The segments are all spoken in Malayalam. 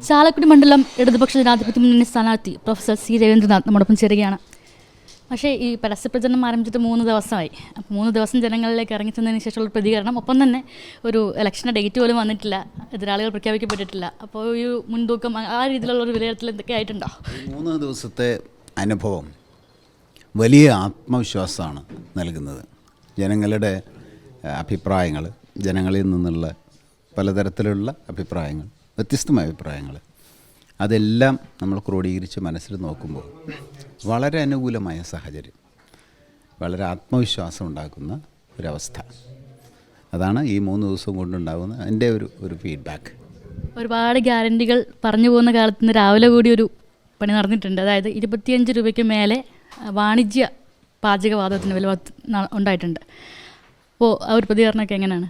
ചാലക്കുടി മണ്ഡലം ഇടതുപക്ഷ ജനാധിപത്യ മുന്നണി സ്ഥാനാർത്ഥി പ്രൊഫസർ സി രവീന്ദ്രനാഥ് നമ്മോടൊപ്പം ചേരുകയാണ്. പക്ഷേ ഈ പരസ്യപ്രചരണം ആരംഭിച്ചിട്ട് 3 ദിവസമായി. അപ്പോൾ 3 ദിവസം ജനങ്ങളിലേക്ക് ഇറങ്ങിച്ചെന്നതിന് ശേഷമുള്ള പ്രതികരണം, ഒപ്പം തന്നെ ഒരു ഇലക്ഷൻ്റെ ഡേറ്റ് പോലും വന്നിട്ടില്ല, എതിരാളികൾ പ്രഖ്യാപിക്കപ്പെട്ടിട്ടില്ല. അപ്പോൾ ഒരു മുൻതൂക്കം ആ രീതിയിലുള്ള ഒരു വിലയിരുത്തൽ എന്തൊക്കെ ആയിട്ടുണ്ടോ? 3 ദിവസത്തെ അനുഭവം വലിയ ആത്മവിശ്വാസമാണ് നൽകുന്നത്. ജനങ്ങളുടെ അഭിപ്രായങ്ങൾ, ജനങ്ങളിൽ നിന്നുള്ള പലതരത്തിലുള്ള അഭിപ്രായങ്ങൾ, വ്യത്യസ്തമായ അഭിപ്രായങ്ങൾ, അതെല്ലാം നമ്മൾ ക്രോഡീകരിച്ച് മനസ്സിൽ നോക്കുമ്പോൾ വളരെ അനുകൂലമായ സാഹചര്യം, വളരെ ആത്മവിശ്വാസം ഉണ്ടാക്കുന്ന ഒരവസ്ഥ, അതാണ് ഈ 3 ദിവസം കൊണ്ടുണ്ടാകുന്ന എൻ്റെ ഒരു ഫീഡ്ബാക്ക്. ഒരുപാട് ഗ്യാരണ്ടികൾ പറഞ്ഞു പോകുന്ന കാലത്ത് നിന്ന് രാവിലെ കൂടി ഒരു പണി നടന്നിട്ടുണ്ട്. അതായത് 25 രൂപയ്ക്ക് മേലെ വാണിജ്യ പാചകവാതകത്തിന് വില ഉണ്ടായിട്ടുണ്ട്. അപ്പോൾ ആ ഒരു പ്രതികരണമൊക്കെ എങ്ങനെയാണ്?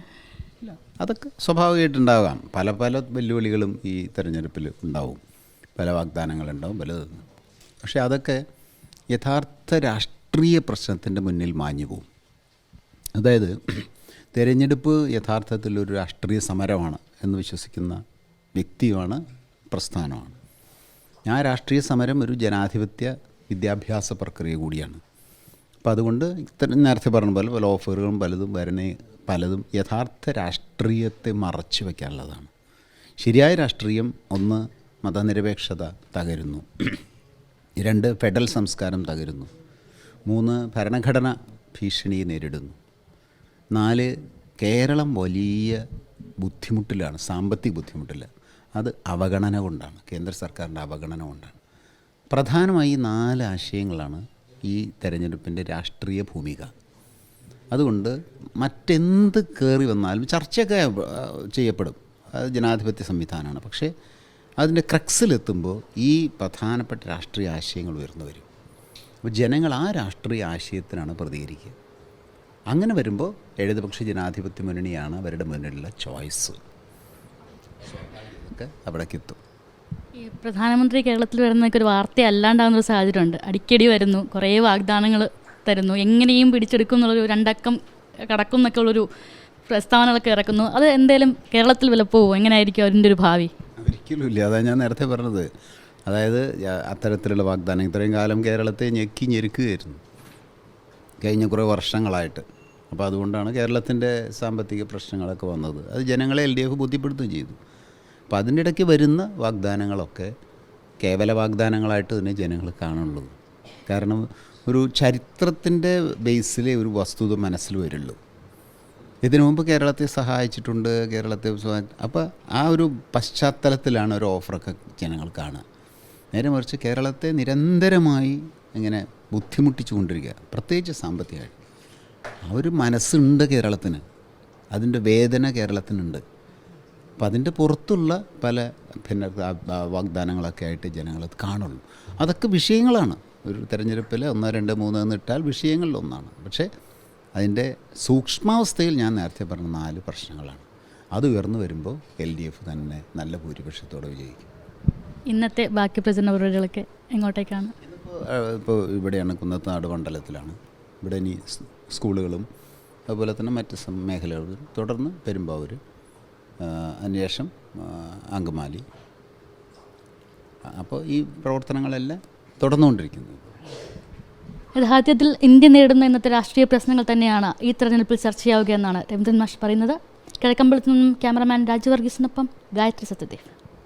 അതൊക്കെ സ്വാഭാവികമായിട്ടുണ്ടാകാം. പല വെല്ലുവിളികളും ഈ തെരഞ്ഞെടുപ്പിൽ ഉണ്ടാവും, പല വാഗ്ദാനങ്ങളുണ്ടാവും, പലതും. പക്ഷേ അതൊക്കെ യഥാർത്ഥ രാഷ്ട്രീയ പ്രശ്നത്തിൻ്റെ മുന്നിൽ മാഞ്ഞു പോകും. അതായത് തെരഞ്ഞെടുപ്പ് യഥാർത്ഥത്തിലൊരു രാഷ്ട്രീയ സമരമാണ് എന്ന് വിശ്വസിക്കുന്ന വ്യക്തിയുമാണ്, പ്രസ്ഥാനമാണ്. ആ രാഷ്ട്രീയ സമരം ഒരു ജനാധിപത്യ വിദ്യാഭ്യാസ പ്രക്രിയ കൂടിയാണ്. അപ്പോൾ അതുകൊണ്ട് നേരത്തെ പറഞ്ഞ പോലെ പല ഓഫറുകളും പലതും യഥാർത്ഥ രാഷ്ട്രീയത്തെ മറച്ചു വയ്ക്കാനുള്ളതാണ്. ശരിയായ രാഷ്ട്രീയം 1 മതനിരപേക്ഷത തകരുന്നു, 2 ഫെഡറൽ സംസ്കാരം തകരുന്നു, 3 ഭരണഘടന ഭീഷണിയെ നേരിടുന്നു, 4 കേരളം വലിയ ബുദ്ധിമുട്ടിലാണ്, സാമ്പത്തിക ബുദ്ധിമുട്ടില്ല. അത് അവഗണന കൊണ്ടാണ്, കേന്ദ്ര സർക്കാരിൻ്റെ അവഗണന കൊണ്ടാണ്. പ്രധാനമായി 4 ആശയങ്ങളാണ് ഈ തെരഞ്ഞെടുപ്പിൻ്റെ രാഷ്ട്രീയ ഭൂമിക. അതുകൊണ്ട് മറ്റെന്ത് കയറി വന്നാലും ചർച്ചയൊക്കെ ചെയ്യപ്പെടും, അത് ജനാധിപത്യ സംവിധാനമാണ്. പക്ഷേ അതിൻ്റെ ക്രക്സിലെത്തുമ്പോൾ ഈ പ്രധാനപ്പെട്ട രാഷ്ട്രീയ ആശയങ്ങൾ ഉയർന്നു വരും. അപ്പോൾ ജനങ്ങൾ ആ രാഷ്ട്രീയ ആശയത്തിനാണ് പ്രതികരിക്കുക. അങ്ങനെ വരുമ്പോൾ ഇടതുപക്ഷ ജനാധിപത്യ മുന്നണിയാണ് അവരുടെ മുന്നിലുള്ള ചോയ്സ്. ഒക്കെ അവിടേക്ക് എത്തും. ഈ പ്രധാനമന്ത്രി കേരളത്തിൽ വരുന്നതൊക്കെ ഒരു വാർത്ത അല്ലാണ്ടാകുന്നൊരു സാഹചര്യമുണ്ട്. അടിക്കടി വരുന്നു, കുറേ വാഗ്ദാനങ്ങൾ തരുന്നു, എങ്ങനെയും പിടിച്ചെടുക്കും എന്നുള്ളൊരു 2 അക്കം കടക്കും എന്നൊക്കെ ഉള്ളൊരു പ്രസ്താവനകളൊക്കെ ഇറക്കുന്നു. അത് എന്തായാലും കേരളത്തിൽ വിലപ്പോവും, എങ്ങനെയായിരിക്കും അതിൻ്റെ ഒരു ഭാവി? ഒരിക്കലും ഇല്ല. അതാണ് ഞാൻ നേരത്തെ പറഞ്ഞത്. അതായത് അത്തരത്തിലുള്ള വാഗ്ദാനം ഇത്രയും കാലം കേരളത്തെ ഞെരുക്കുകയായിരുന്നു കഴിഞ്ഞ കുറേ വർഷങ്ങളായിട്ട്. അപ്പോൾ അതുകൊണ്ടാണ് കേരളത്തിൻ്റെ സാമ്പത്തിക പ്രശ്നങ്ങളൊക്കെ വന്നത്. അത് ജനങ്ങളെ LDF ബോധ്യപ്പെടുത്തുകയും ചെയ്തു. അപ്പോൾ അതിൻ്റെ ഇടയ്ക്ക് വരുന്ന വാഗ്ദാനങ്ങളൊക്കെ കേവല വാഗ്ദാനങ്ങളായിട്ട് തന്നെ ജനങ്ങൾ കാണുള്ളൂ. കാരണം ഒരു ചരിത്രത്തിൻ്റെ ബേസിലെ ഒരു വസ്തുത മനസ്സിൽ വരുള്ളൂ. ഇതിനു മുമ്പ് കേരളത്തെ സഹായിച്ചിട്ടുണ്ട്, അപ്പോൾ ആ ഒരു പശ്ചാത്തലത്തിലാണ് ഒരു ഓഫറൊക്കെ ജനങ്ങൾ കാണുക. നേരെ മറിച്ച് കേരളത്തെ നിരന്തരമായി ഇങ്ങനെ ബുദ്ധിമുട്ടിച്ചു കൊണ്ടിരിക്കുക, പ്രത്യേകിച്ച് സാമ്പത്തികമായിട്ട്. ആ ഒരു മനസ്സുണ്ട് കേരളത്തിന്, അതിൻ്റെ വേദന കേരളത്തിനുണ്ട്. അപ്പം അതിൻ്റെ പുറത്തുള്ള പല വാഗ്ദാനങ്ങളൊക്കെ ആയിട്ട് ജനങ്ങളത് കാണുള്ളൂ. അതൊക്കെ വിഷയങ്ങളാണ്. ഒരു തെരഞ്ഞെടുപ്പിൽ 1, 2, 3 എന്നിട്ടാൽ വിഷയങ്ങളിലൊന്നാണ്. പക്ഷേ അതിൻ്റെ സൂക്ഷ്മാവസ്ഥയിൽ ഞാൻ നേരത്തെ പറഞ്ഞ 4 പ്രശ്നങ്ങളാണ്. അത് ഉയർന്നു വരുമ്പോൾ LDF തന്നെ നല്ല ഭൂരിപക്ഷത്തോടെ വിജയിക്കും. ഇന്നത്തെ ബാക്കി പ്രചരണ പരിപാടികളൊക്കെ എങ്ങോട്ടേക്കാണ്? ഇപ്പോൾ ഇവിടെയാണ്, കുന്നത്തുനാട് മണ്ഡലത്തിലാണ്. ഇവിടെ ഇനി സ്കൂളുകളും അതുപോലെ തന്നെ മറ്റ് മേഖലകളും, തുടർന്ന് പെരുമ്പാവൂർ, അതിനുശേഷം അങ്കമാലി. അപ്പോൾ ഈ പ്രവർത്തനങ്ങളെല്ലാം തുടർന്നുകൊണ്ടിരിക്കുന്നത്. യഥാർത്ഥത്തിൽ ഇന്ത്യ നേരിടുന്ന ഇന്നത്തെ രാഷ്ട്രീയ പ്രശ്നങ്ങൾ തന്നെയാണ് ഈ തെരഞ്ഞെടുപ്പിൽ ചർച്ചയാവുക എന്നാണ് രവീന്ദ്രൻ മാഷ് പറയുന്നത്. കിഴക്കമ്പലത്തു നിന്നും ക്യാമറമാൻ രാജു വർഗീസിനൊപ്പം ഗായത്രി സത്യദേവ്.